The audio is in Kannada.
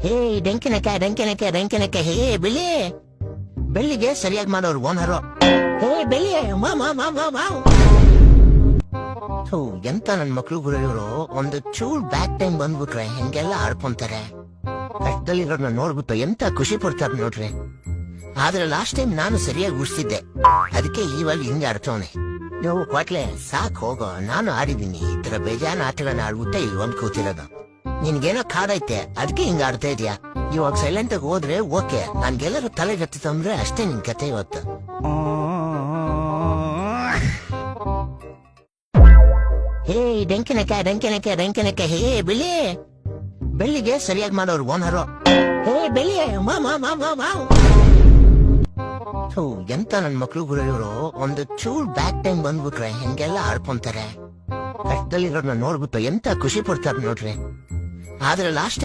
ಹೇ ಡೆಂಕಿನಕ್ಕೆ ಹೇ ಬೆಳಿ ಬೆಳ್ಳಿಗೆ ಸರಿಯಾಗಿ ಮಾಡೋರು ಓನರು. ಹೇ ಬೆಳಿ ಎಂತ ನನ್ ಮಕ್ಳು ಗುರು ಇವರು. ಒಂದು ಚೂರ್ ಬ್ಯಾಕ್ ಟೈಮ್ ಬಂದ್ಬಿಟ್ರೆ ಹೆಂಗೆಲ್ಲ ಆಡ್ಕೊಂತಾರೆ. ಕಷ್ಟದಲ್ಲಿರೋರ್ನ ನೋಡ್ಬಿಟ್ಟು ಎಂತ ಖುಷಿ ಪಡ್ತಾರೆ ನೋಡ್ರಿ. ಆದ್ರೆ ಲಾಸ್ಟ್ ಟೈಮ್ ನಾನು ಸರಿಯಾಗಿ ಉಡ್ಸಿದ್ದೆ, ಅದಕ್ಕೆ ಇವಾಗ ಹಿಂಗ ಆಡ್ತವನೆ. ನೀವು ಕೊಟ್ಲೆ ಸಾಕ್ ಹೋಗೋ, ನಾನು ಆಡಿದೀನಿ ಈ ತರ ಬೇಜಾನ್ ಆಟಗಳನ್ನ ಆಡ್ಬಿಟ್ಟೆ ಇಲ್ಲಿ ಒಂದ್ ಕೂತಿರೋದು. ನಿನ್ಗೇನೋ ಕಾಡೈತೆ ಅದಕ್ಕೆ ಹಿಂಗ ಆಡ್ತಾ ಇದೀಯಾ. ಇವಾಗ ಸೈಲೆಂಟ್ ಆಗಿ ಹೋದ್ರೆ ಓಕೆ, ನನ್ಗೆಲ್ಲರೂ ತಲೆ ಗತ್ತಿತಂದ್ರೆ ಅಷ್ಟೇ ನಿನ್ ಕತೆ ಇವತ್ತು. ಹೇ ಡೆಂಕಿನಕ್ಕೆ ಹೇ ಬೆಳಿ ಬೆಳ್ಳಿಗೆ ಸರಿಯಾಗಿ ಮಾಡೋರು ಓನರು. ಹೇ ಬೆಳಿ ಎಂತ ನನ್ ಮಕ್ಳು ಗುರು ಇವರು. ಒಂದು ಚೂರ್ ಬ್ಯಾಕ್ ಟೈಮ್ ಬಂದ್ಬಿಟ್ರೆ ಹೆಂಗೆಲ್ಲ ಆಡ್ಕೊಂತಾರೆ. ಕಷ್ಟದಲ್ಲಿರೋರ್ನ ನೋಡ್ಬಿಟ್ಟು ಎಂತ ಖುಷಿ ಪಡ್ತಾರೆ ನೋಡ್ರಿ. ಆದ್ರೆ ಲಾಸ್ಟ್